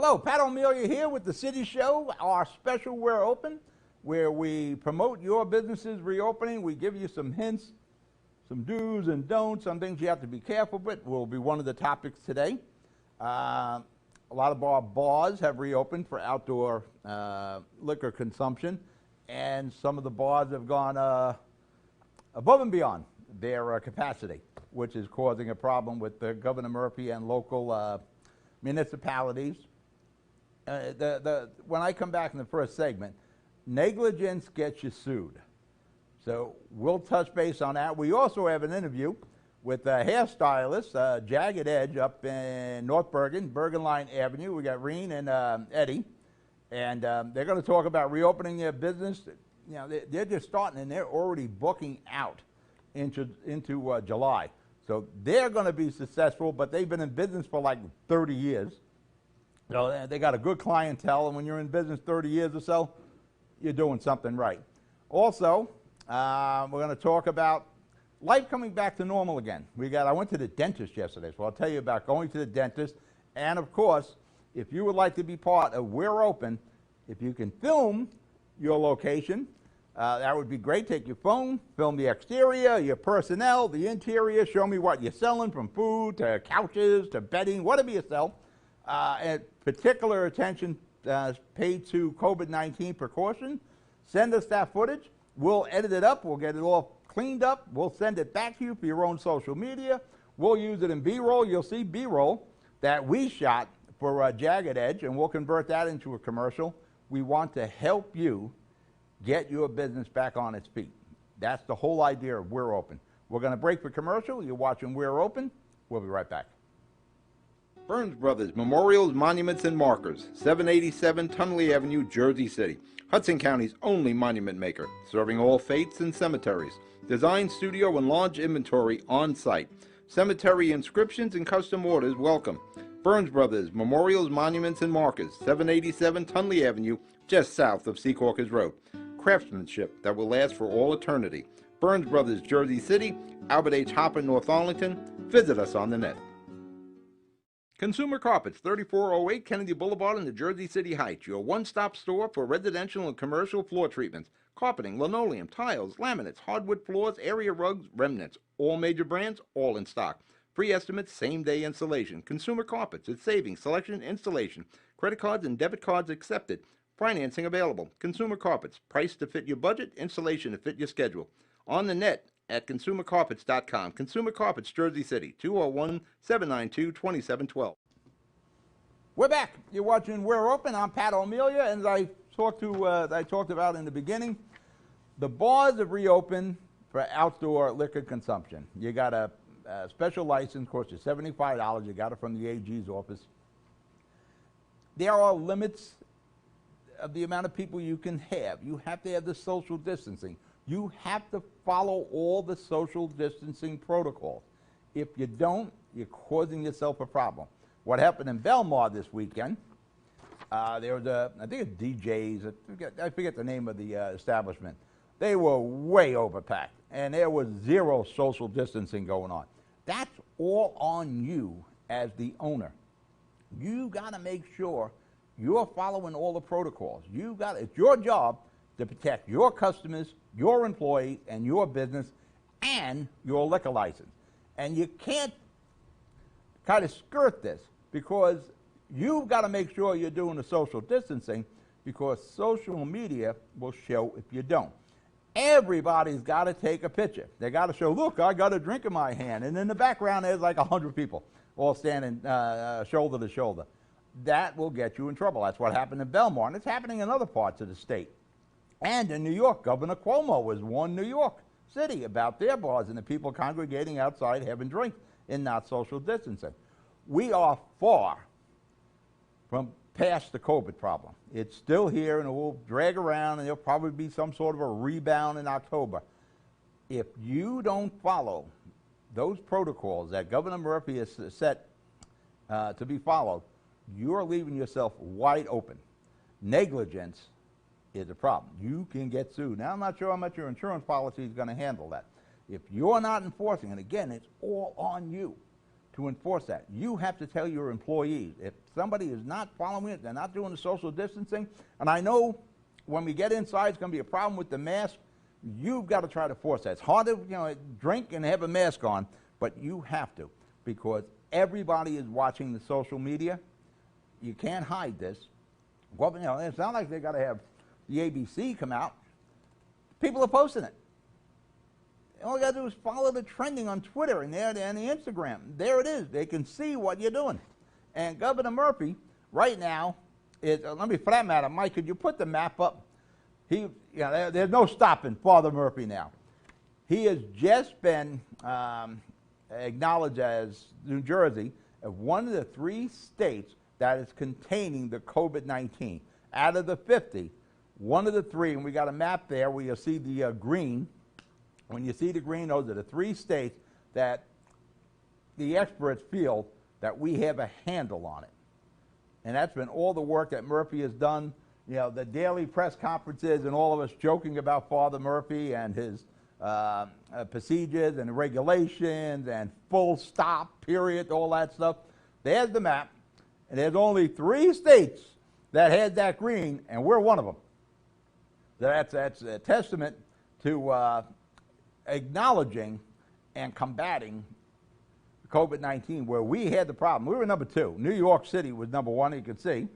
Hello, Pat O'Melia here with the City Show, our special We're Open, where we promote your business's reopening. We give you some hints, some do's and don'ts, some things you have to be careful with. Will be one of the topics today. A lot of our bars have reopened for outdoor liquor consumption, and some of the bars have gone above and beyond their capacity, which is causing a problem with Governor Murphy and local municipalities. When I come back in the first segment, negligence gets you sued. So we'll touch base on that. We also have an interview with a hairstylist, Jagged Edge, up in North Bergen, Bergen Line Avenue. We got Reen and Eddie, and they're going to talk about reopening their business. You know, they're just starting, and they're already booking out into July. So they're going to be successful, but they've been in business for like 30 years. So they got a good clientele, and when you're in business 30 years or so, you're doing something right. Also, we're going to talk about life coming back to normal again. I went to the dentist yesterday, so I'll tell you about going to the dentist. And of course, if you would like to be part of We're Open, if you can film your location, that would be great. Take your phone, film the exterior, your personnel, the interior, show me what you're selling, from food to couches to bedding, whatever you sell. And particular attention paid to COVID-19 precaution. Send us that footage. We'll edit it up. We'll get it all cleaned up. We'll send it back to you for your own social media. We'll use it in B-roll. You'll see B-roll that we shot for Jagged Edge, and we'll convert that into a commercial. We want to help you get your business back on its feet. That's the whole idea of We're Open. We're going to break for commercial. You're watching We're Open. We'll be right back. Burns Brothers Memorials, Monuments, and Markers, 787 Tunley Avenue, Jersey City. Hudson County's only monument maker, serving all faiths and cemeteries. Design, studio, and large inventory on site. Cemetery inscriptions and custom orders welcome. Burns Brothers Memorials, Monuments, and Markers, 787 Tunley Avenue, just south of Secaucus Road. Craftsmanship that will last for all eternity. Burns Brothers, Jersey City, Albert H. Hopper, North Arlington. Visit us on the net. Consumer Carpets, 3408 Kennedy Boulevard in the Jersey City Heights, your one-stop store for residential and commercial floor treatments, carpeting, linoleum, tiles, laminates, hardwood floors, area rugs, remnants, all major brands, all in stock. Free estimates, same-day installation. Consumer Carpets, it's savings, selection, installation. Credit cards and debit cards accepted. Financing available. Consumer Carpets, price to fit your budget, installation to fit your schedule. On the net at consumercarpets.com. Consumer Carpets, Jersey City, 201-792-2712. We're back. You're watching We're Open. I'm Pat O'Melia, and as I talked about in the beginning, the bars have reopened for outdoor liquor consumption. You got a special license, costs you $75. You got it from the AG's office. There are limits of the amount of people you can have. You have to have the social distancing. You have to follow all the social distancing protocols. If you don't, you're causing yourself a problem. What happened in Belmar this weekend, there was I think it's DJ's, I forget the name of the establishment. They were way overpacked, and there was zero social distancing going on. That's all on you as the owner. You got to make sure you're following all the protocols. It's your job to protect your customers, your employees, and your business, and your liquor license. And you can't kind of skirt this, because you've got to make sure you're doing the social distancing, because social media will show if you don't. Everybody's got to take a picture. They got to show, look, I got a drink in my hand. And in the background, there's like 100 people all standing shoulder to shoulder. That will get you in trouble. That's what happened in Belmar, and it's happening in other parts of the state. And in New York, Governor Cuomo has warned New York City about their bars and the people congregating outside having drinks and not social distancing. We are far from past the COVID problem. It's still here, and it will drag around, and there'll probably be some sort of a rebound in October. If you don't follow those protocols that Governor Murphy has set to be followed, you're leaving yourself wide open. Negligence is a problem. You can get sued. Now, I'm not sure how much your insurance policy is going to handle that. If you're not enforcing, and again, it's all on you. to enforce that. You have to tell your employees. If somebody is not following it, they're not doing the social distancing, and I know when we get inside, it's going to be a problem with the mask. You've got to try to force that. It's hard to drink and have a mask on, but you have to, because everybody is watching the social media. You can't hide this. Well, it's not like they got to have the ABC come out. People are posting it. All you got to do is follow the trending on Twitter and the Instagram. There it is. They can see what you're doing. And Governor Murphy, right now, is, let me, for that matter, Mike, could you put the map up? There's no stopping Father Murphy now. He has just been acknowledged as New Jersey as one of the 3 states that is containing the COVID-19. Out of the 50, one of the 3, and we got a map there where you'll see the green. When you see the green, those are the 3 states that the experts feel that we have a handle on it. And that's been all the work that Murphy has done. The daily press conferences and all of us joking about Father Murphy and his procedures and regulations and full stop, period, all that stuff. There's the map. And there's only 3 states that had that green, and we're one of them. That's a testament to acknowledging and combating COVID-19, where we had the problem. We were number 2. New York City was number 1, you can see.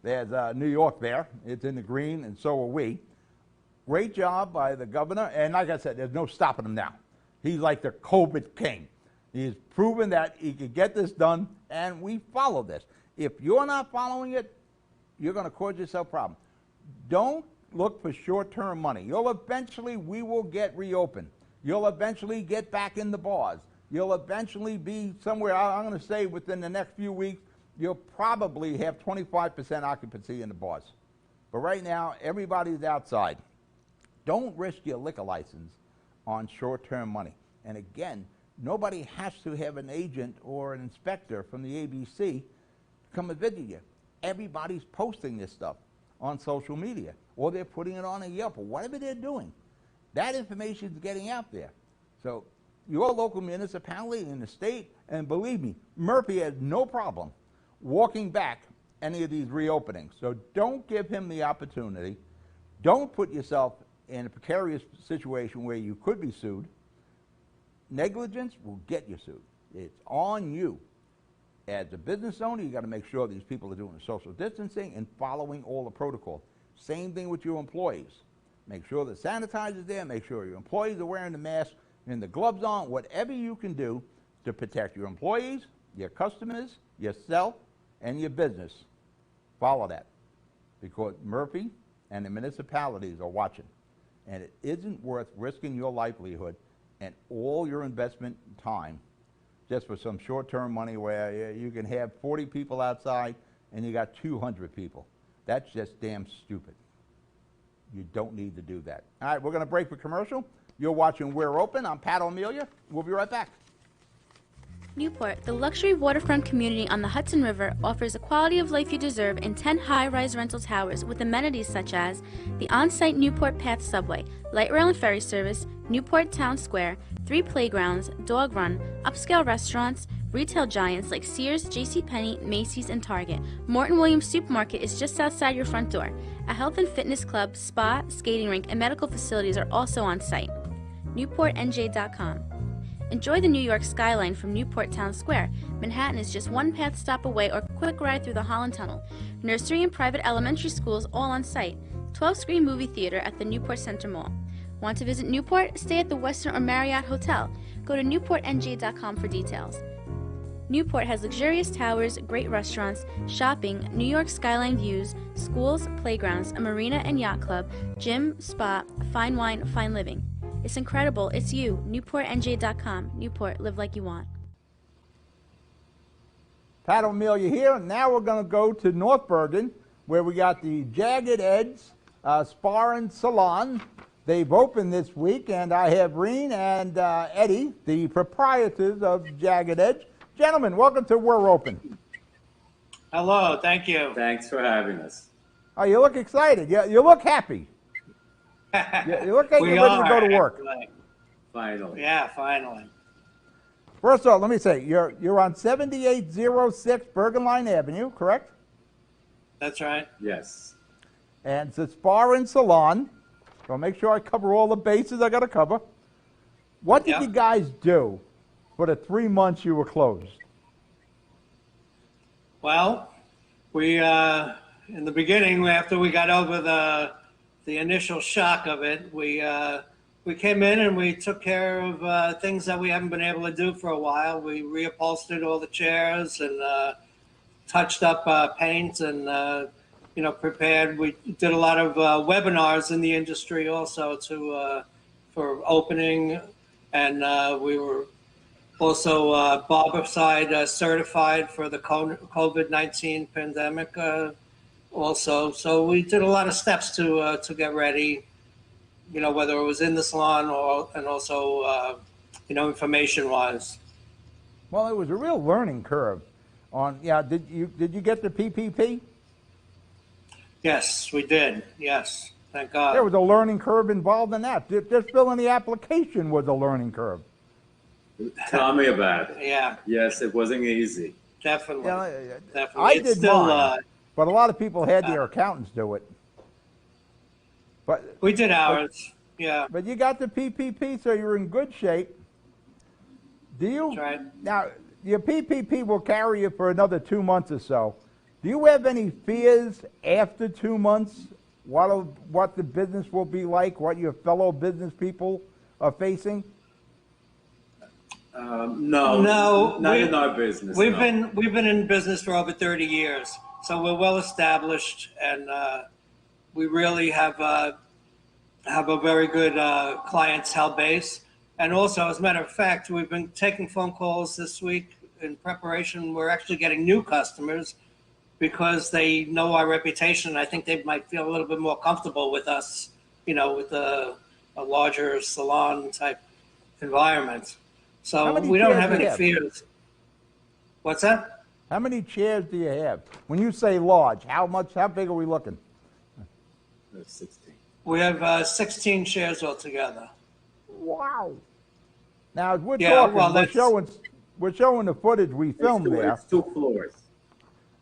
There's New York there. It's in the green, and so are we. Great job by the governor, and like I said, there's no stopping him now. He's like the COVID king. He's proven that he could get this done, and we follow this. If you're not following it, you're going to cause yourself problems. Don't look for short-term money. We will get reopened. You'll eventually get back in the bars. You'll eventually be somewhere, I'm going to say within the next few weeks, you'll probably have 25% occupancy in the bars. But right now, everybody's outside. Don't risk your liquor license on short-term money. And again, nobody has to have an agent or an inspector from the ABC come and visit you. Everybody's posting this stuff on social media, or they're putting it on a Yelp, or whatever they're doing. That information is getting out there. So your local municipality in the state, and believe me, Murphy has no problem walking back any of these reopenings. So don't give him the opportunity. Don't put yourself in a precarious situation where you could be sued. Negligence will get you sued. It's on you. As a business owner, you got to make sure these people are doing the social distancing and following all the protocol. Same thing with your employees. Make sure the sanitizer's there, make sure your employees are wearing the mask and the gloves on, whatever you can do to protect your employees, your customers, yourself, and your business. Follow that, because Murphy and the municipalities are watching, and it isn't worth risking your livelihood and all your investment time just for some short-term money where you can have 40 people outside and you got 200 people. That's just damn stupid. You don't need to do that. All right, we're going to break for commercial. You're watching We're Open. I'm Pat O'Melia. We'll be right back. Newport, the luxury waterfront community on the Hudson River, offers the quality of life you deserve in 10 high-rise rental towers with amenities such as the on-site Newport Path subway, light rail and ferry service, Newport Town Square, 3 playgrounds, dog run, upscale restaurants, retail giants like Sears, JCPenney, Macy's, and Target. Morton Williams Supermarket is just outside your front door. A health and fitness club, spa, skating rink, and medical facilities are also on site. NewportNJ.com. Enjoy the New York skyline from Newport Town Square. Manhattan is just one path stop away or quick ride through the Holland Tunnel. Nursery and private elementary schools all on site. 12-screen movie theater at the Newport Center Mall. Want to visit Newport? Stay at the Westin or Marriott Hotel. Go to NewportNJ.com for details. Newport has luxurious towers, great restaurants, shopping, New York skyline views, schools, playgrounds, a marina and yacht club, gym, spa, fine wine, fine living. It's incredible. It's you. NewportNJ.com. Newport, live like you want. Pat O'Melia here. Now we're going to go to North Bergen, where we got the Jagged Edge Spa and Salon. They've opened this week, and I have Reen and Eddie, the proprietors of Jagged Edge. Gentlemen, welcome to We're Open. Hello, thank you. Thanks for having us. Oh, you look excited. You look happy. You look like you're ready to go to work. Finally. Yeah, finally. First of all, let me say, you're on 7806 Bergen Line Avenue, correct? That's right. Yes. And it's a spa and salon. So I'll make sure I cover all the bases I got to cover. What did Yeah. you guys do for the 3 months you were closed? Well, we in the beginning, after we got over the initial shock of it, we came in and we took care of things that we haven't been able to do for a while. We reupholstered all the chairs and touched up paint and prepared. We did a lot of webinars in the industry also for opening, and we were also Barbicide certified for the COVID-19 pandemic also. So we did a lot of steps to get ready, whether it was in the salon and also information wise. Well, it was a real learning curve. Did you get the PPP? Yes, we did. Yes, thank God. There was a learning curve involved in that. Just filling the application was a learning curve. Tell me about it. Yeah, Yes, it wasn't easy. definitely. Yeah, Definitely. I It's did still, mine, but a lot of people had their accountants do it. But we did ours. Yeah, But you got the PPP, so you're in good shape. Do you? that's right. Now, your PPP will carry you for another 2 months or so. Do you have any fears after 2 months what the business will be like, what your fellow business people are facing? No, No, not in our business. We've no. been in business for over 30 years, so we're well established, and we really have a very good clientele base. And also, as a matter of fact, we've been taking phone calls this week in preparation. We're actually getting new customers because they know our reputation. I think they might feel a little bit more comfortable with us, with a larger salon type environment. How So many we don't chairs have do you any have? fears. What's that? How many chairs do you have? When you say large, how big are we looking? 16. We have 16 shares altogether. Wow. Now, as we're Yeah, talking, well, we're showing the footage we filmed there. It's 2 floors.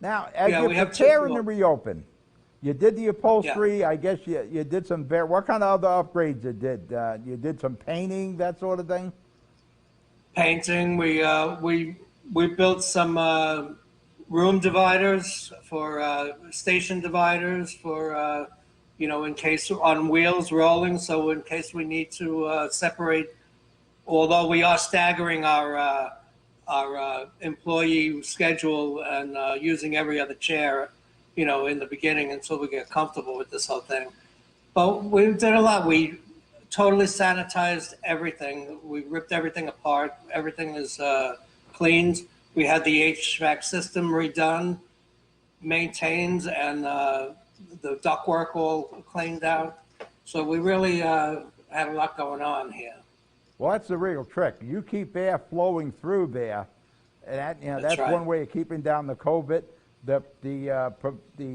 Now, as Yeah, you're we have 2 preparing to floors. reopen, you did the upholstery. I guess you did some. What kind of other upgrades you did? You did some painting, that sort of thing. Painting. We built some room dividers for station dividers for in case on wheels rolling. So in case we need to separate, although we are staggering our employee schedule and using every other chair, in the beginning until we get comfortable with this whole thing. But we did a lot. We totally sanitized everything. We ripped everything apart. Everything is cleaned. We had the HVAC system redone, maintained, and the ductwork all cleaned out. So we really had a lot going on here. Well, that's the real trick. You keep air flowing through there, and that's right. one way of keeping down the COVID. The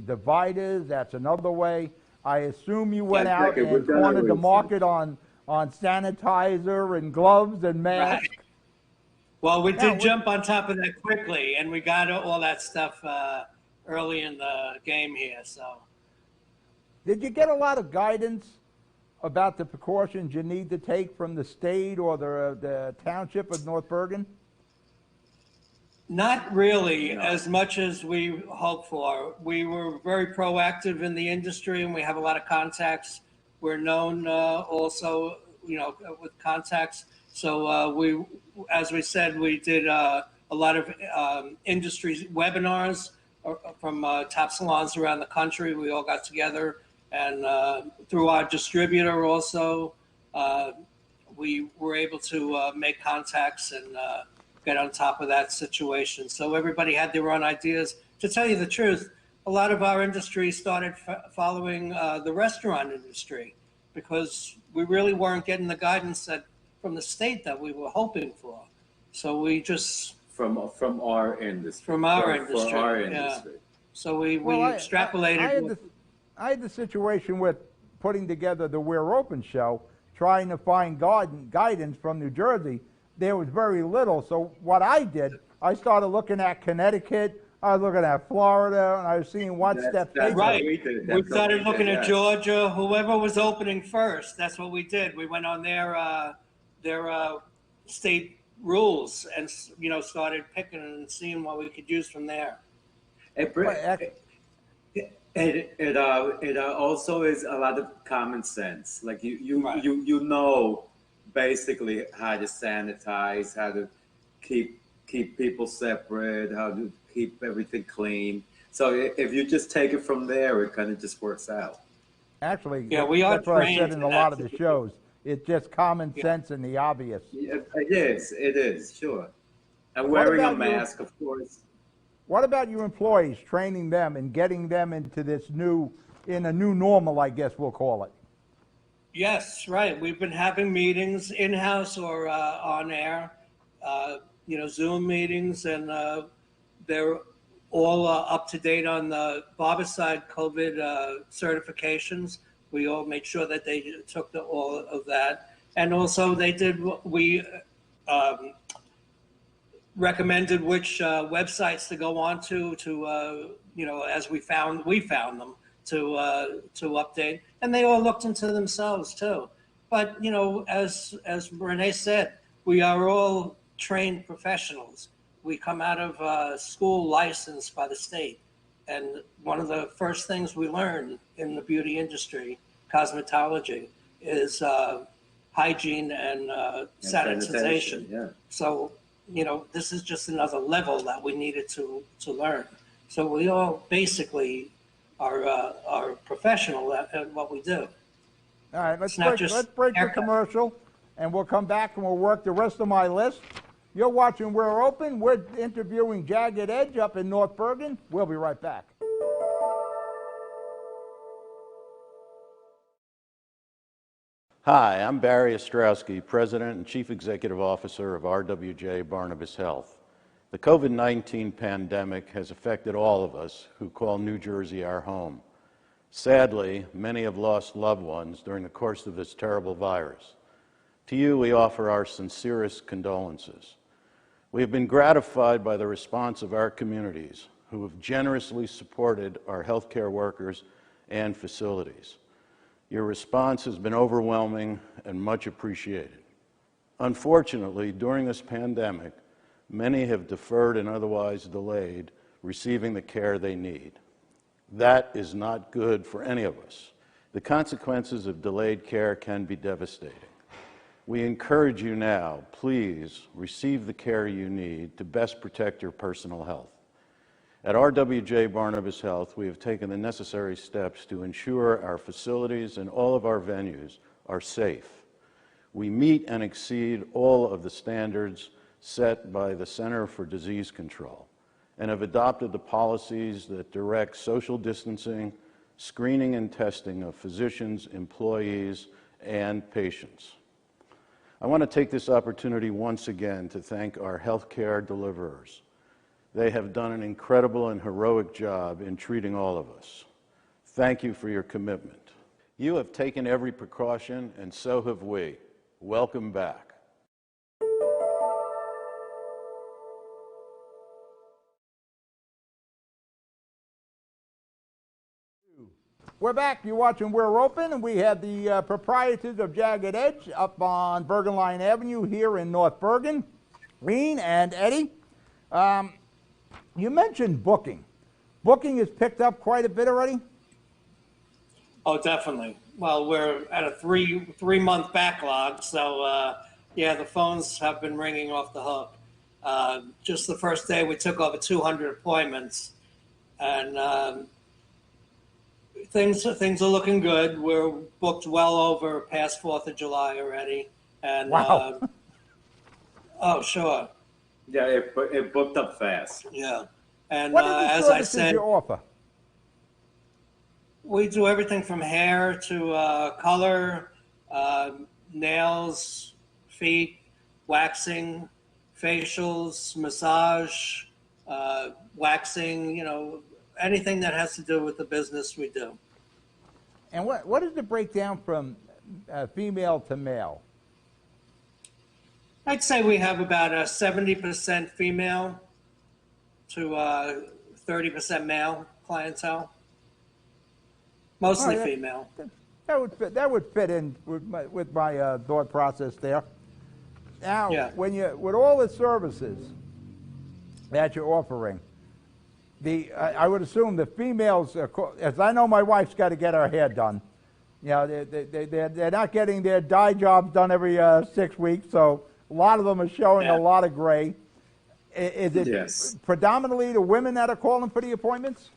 dividers, that's another way. I assume you went Yeah, out Becky, we've and done cornered the everything. market on sanitizer and gloves and masks. Right. Well, we Now, did jump on top of that quickly, and we got all that stuff early in the game here. So Did you get a lot of guidance about the precautions you need to take from the state or the township of North Bergen? not really as much as we hoped for. We were very proactive in the industry, and we have a lot of contacts. We're known also, with contacts. So as we said, we did a lot of industry webinars from top salons around the country. We all got together, and through our distributor also, we were able to make contacts and get on top of that situation. So everybody had their own ideas. To tell you the truth, a lot of our industry started following the restaurant industry because we really weren't getting the guidance from the state that we were hoping for. So we just From our industry. From our For industry, our yeah. industry. so we Well, extrapolated. I had the situation with putting together the We're Open show, trying to find guidance from New Jersey. there was very little. So what I did, I started looking at Connecticut, I was looking at Florida, and I was seeing what steps they that's took. Right. we did. We That's what started we looking did, at yeah. Georgia, whoever was opening first, that's what we did. We went on their state rules and, you know, started picking and seeing what we could use from there. It also is a lot of common sense. Like Right. you know basically how to sanitize, how to keep people separate, how to keep everything clean. So if you just take it from there, it kind of just works out. Actually, Yeah, we are that's what I said trained in in a that lot of the too. shows. It's just common sense and the obvious. Yeah, it is, sure. And What wearing a about you? mask, of course. What about your employees, training them and getting them into this in a new normal, I guess we'll call it? Yes, right. We've been having meetings in-house or on air, you know, Zoom meetings, and they're all up to date on the Barbicide COVID certifications. We all made sure that they took all of that. And also we recommended which websites to go on to you know, as we found them to update, and they all looked into themselves too. But you know, as Renee said, we are all trained professionals. We come out of school licensed by the state, and one of the first things we learn in the beauty industry, cosmetology, is hygiene and sanitization. Yeah. So, you know, this is just another level that we needed to learn. So we all basically are professional at what we do. All right, It's not just let's break the haircut. commercial, and we'll come back and we'll work the rest of my list. You're watching We're Open. We're interviewing Jagged Edge up in North Bergen. We'll be right back. Hi, I'm Barry Ostrowski, President and Chief Executive Officer of RWJ Barnabas Health. The COVID-19 pandemic has affected all of us who call New Jersey our home. Sadly, many have lost loved ones during the course of this terrible virus. To you, we offer our sincerest condolences. We have been gratified by the response of our communities, who have generously supported our healthcare workers and facilities. Your response has been overwhelming and much appreciated. Unfortunately, during this pandemic, many have deferred and otherwise delayed receiving the care they need. That is not good for any of us. The consequences of delayed care can be devastating. We encourage you now, please receive the care you need to best protect your personal health. At RWJ Barnabas Health, we have taken the necessary steps to ensure our facilities and all of our venues are safe. We meet and exceed all of the standards set by the Center for Disease Control and have adopted the policies that direct social distancing, screening and testing of physicians, employees, and patients. I want to take this opportunity once again to thank our healthcare deliverers. They have done an incredible and heroic job in treating all of us. Thank you for your commitment. You have taken every precaution, and so have we. Welcome back. We're back. You're watching We're Open, and we have the proprietors of Jagged Edge up on Bergen Line Avenue here in North Bergen, Reen and Eddie. You mentioned booking. Booking has picked up quite a bit already? Oh, definitely. Well, we're at a three-month backlog, so yeah, the phones have been ringing off the hook. Just the first day, we took over 200 appointments, and things are looking good. We're booked well over past 4th of July already, and Wow. oh, sure, Yeah, it booked up fast. yeah. And What are the as I services said, you offer? we do everything from hair to color, nails, feet, waxing, facials, massage, waxing, you know, anything that has to do with the business we do. And what is the breakdown from female to male? I'd say we have about a 70% female to 30% male clientele. Mostly Oh, yeah. female. That would fit in with my thought process there. Now, Yeah. with all the services that you're offering, I would assume the females, as I know, my wife's got to get her hair done. You know, they're not getting their dye jobs done every 6 weeks, so a lot of them are showing Yeah. a lot of gray. Is it Yes. predominantly the women that are calling for the appointments?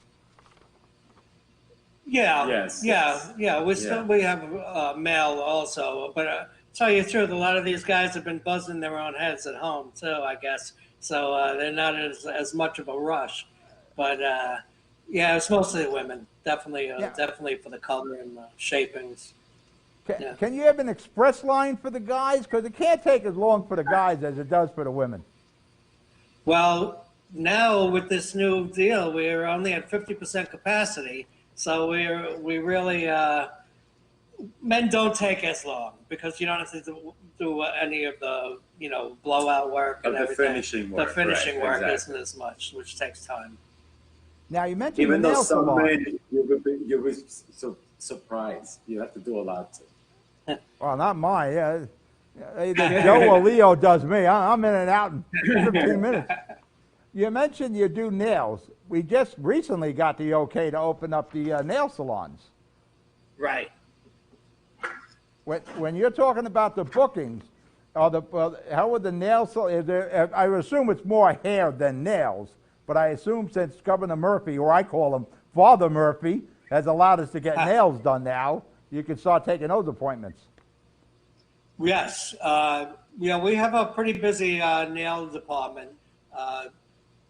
Yeah. Yes, Yeah. yes. Yeah. Yeah. We have male also, but tell you the truth, a lot of these guys have been buzzing their own heads at home too, I guess. So they're not as much of a rush, but yeah, it's mostly women. Definitely, Yeah. definitely for the color and shapings. Yeah. Can you have an express line for the guys? Because it can't take as long for the guys as it does for the women. Well, now with this new deal, we're only at 50% capacity. So we really, men don't take as long because you don't have to do any of the, blowout work and Of the everything. finishing work, The finishing right, work exactly. isn't as much, which takes time. Now, you mentioned Even the though nail some salon. men, you will be so surprised. You have to do a lot to. Well, not mine. Yeah. Either Joe or Leo does me. I'm in and out in 15 minutes. You mentioned you do nails. We just recently got the okay to open up the nail salons. Right. When you're talking about the bookings, how would the nail I would assume it's more hair than nails, but I assume since Governor Murphy, or I call him Father Murphy, has allowed us to get nails done now, you can start taking those appointments. Yes. We have a pretty busy nail department.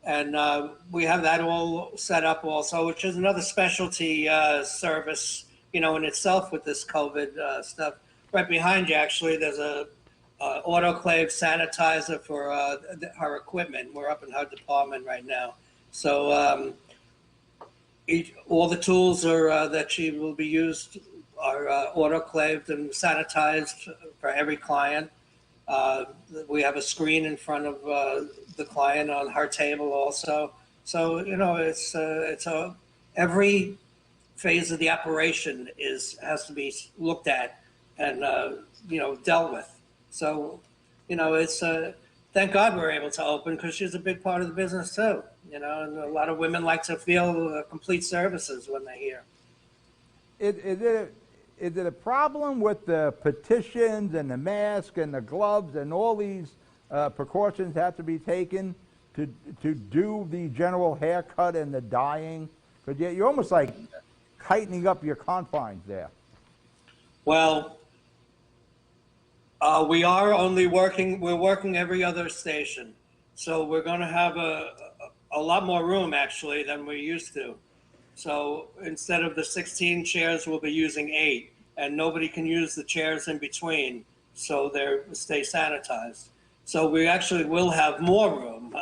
And we have that all set up also, which is another specialty service, in itself with this COVID stuff. Right behind you, actually, there's a autoclave sanitizer for her equipment. We're up in her department right now. So all the tools are that she will be used are autoclaved and sanitized for every client. We have a screen in front of the client on her table also. So, every phase of the operation has to be looked at and, dealt with. So, thank God we're able to open because she's a big part of the business too, and a lot of women like to feel complete services when they're here. Is it a problem with the petitions and the mask and the gloves and all these precautions have to be taken to do the general haircut and the dyeing? Because you're almost like tightening up your confines there. Well, we're working every other station. So we're going to have a lot more room actually than we used to. So instead of the 16 chairs, we'll be using 8, and nobody can use the chairs in between, so they stay sanitized. So we actually will have more room.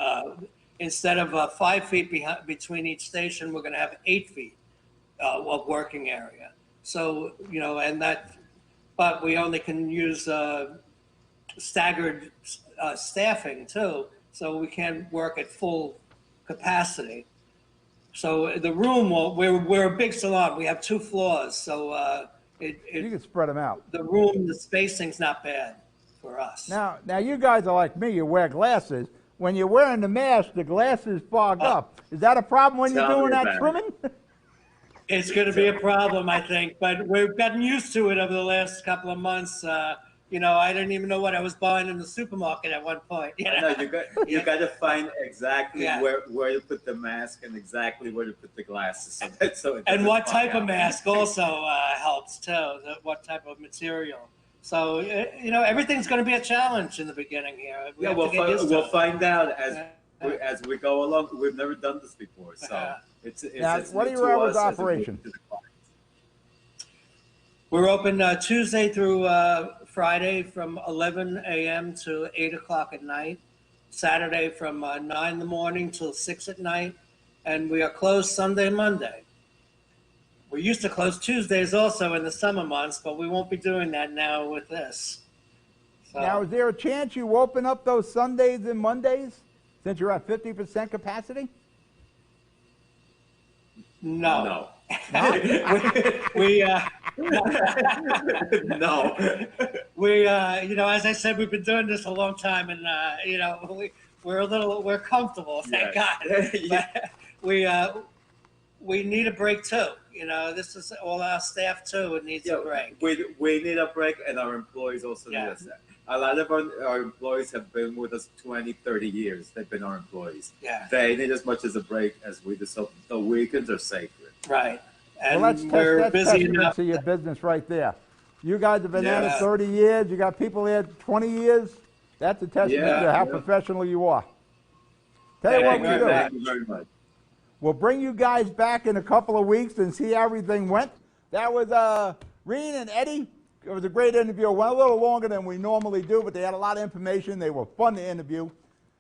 Instead of 5 feet between each station, we're going to have 8 feet of working area. So, but we only can use staggered staffing too, so we can't work at full capacity. So the room, we're a big salon. We have 2 floors, so You can spread them out. the room, the spacing's not bad for us. Now you guys are like me. You wear glasses. When you're wearing the mask, the glasses fog up. Is that a problem when you're Tell doing me that about trimming? It's going to be a problem, I think, but we've gotten used to it over the last couple of months. I didn't even know what I was buying in the supermarket at one point. No, you got to find exactly Yeah. where to put the mask and exactly where to put the glasses. So it And doesn't what fog type of out. mask also helps too. What type of material. So everything's going to be a challenge in the beginning here. We Yeah, have we'll, to get used to we'll it. find out Yeah. as we go along. We've never done this before, so Yeah. it's Now, what are new your to hours us of as it is operation? to the clients. We're open Tuesday through Friday from 11 a.m. to 8 o'clock at night. Saturday from 9 in the morning till 6 at night. And we are closed Sunday and Monday. We used to close Tuesdays also in the summer months, but we won't be doing that now with this. Now, is there a chance you open up those Sundays and Mondays since you're at 50% capacity? No. No. We, No. as I said, we've been doing this a long time, and we're comfortable, thank God. But we need a break too. This is all our staff too. It needs a break. We need a break, and our employees also need us. A lot of our employees have been with us 20, 30 years. They've been our employees. Yeah. They need as much as a break as we do. So the weekends are sacred. Right. And Well, we're that's busy testament enough. to your business right there. You guys have been at it Yeah. 30 years. You got people there 20 years. That's a testament to how professional you are. Tell you what we do. Thank you very much. We'll bring you guys back in a couple of weeks and see how everything went. That was Reen and Eddie. It was a great interview. It went a little longer than we normally do, but they had a lot of information. They were fun to interview.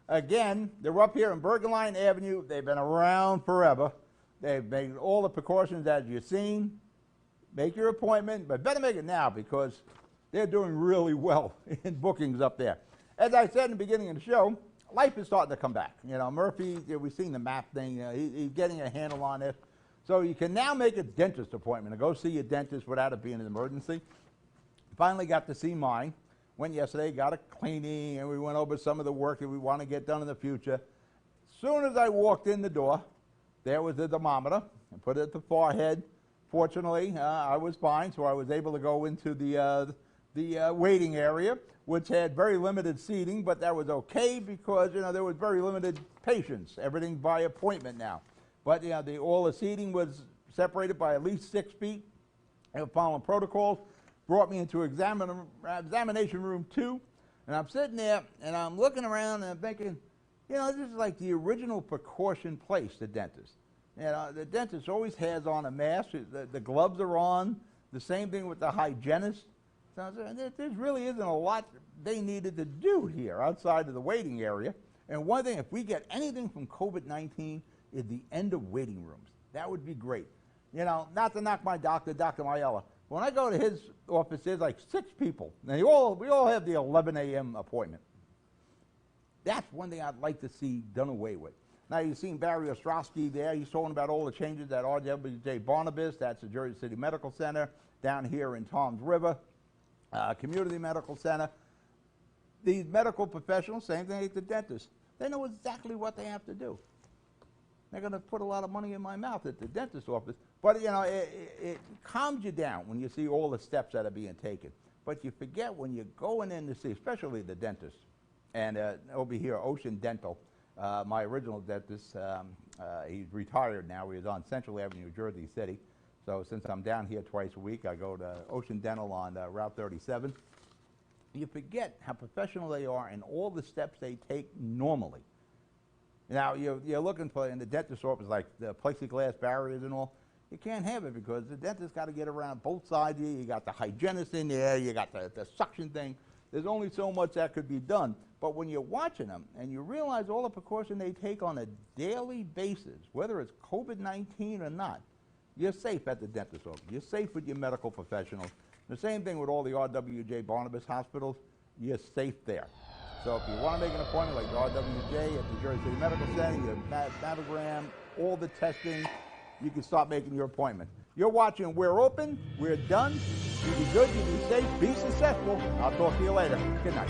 Again, they're up here in Bergenline Avenue. They've been around forever. They've made all the precautions that you've seen. Make your appointment, but better make it now because they're doing really well in bookings up there. As I said in the beginning of the show, life is starting to come back. Murphy, we've seen the map thing. He's getting a handle on it. So you can now make a dentist appointment and go see your dentist without it being an emergency. Finally got to see mine. Went yesterday, got a cleaning, and we went over some of the work that we want to get done in the future. Soon as I walked in the door, there was the thermometer. I put it at the forehead. Fortunately, I was fine, so I was able to go into the waiting area, which had very limited seating, but that was okay because there was very limited patients. Everything by appointment now. But all the seating was separated by at least 6 feet. They were following protocols. Brought me into examination room 2, and I'm sitting there and I'm looking around and I'm thinking, this is like the original precaution place, the dentist. The dentist always has on a mask. The gloves are on. The same thing with the hygienist. So there really isn't a lot they needed to do here outside of the waiting area. And one thing, if we get anything from COVID-19, is the end of waiting rooms. That would be great. Not to knock my doctor, Dr. Mayella. When I go to his office, there's like 6 people. Now, we all have the 11 a.m. appointment. That's one thing I'd like to see done away with. Now, you've seen Barry Ostrowski there. He's talking about all the changes at RWJ Barnabas. That's the Jersey City Medical Center down here in Toms River. Community Medical Center. These medical professionals, same thing like the dentist. They know exactly what they have to do. They're going to put a lot of money in my mouth at the dentist's office. But, it calms you down when you see all the steps that are being taken. But you forget when you're going in to see, especially the dentist, and over here, Ocean Dental, my original dentist, he's retired now. He was on Central Avenue, Jersey City. So since I'm down here twice a week, I go to Ocean Dental on Route 37. You forget how professional they are and all the steps they take normally. Now, you're looking for, in the dentist's office, like the plexiglass barriers and all. You can't have it because the dentist got to get around both sides of you. You got the hygienist in there. You got the suction thing. There's only so much that could be done. But when you're watching them and you realize all the precaution they take on a daily basis, whether it's COVID-19 or not, you're safe at the dentist's office. You're safe with your medical professionals. The same thing with all the RWJ Barnabas hospitals. You're safe there. So if you want to make an appointment like the RWJ at the Jersey City Medical Center, your mammogram, all the testing, you can start making your appointment. You're watching We're Open, We're Done. You be good, you be safe, be successful. I'll talk to you later. Good night.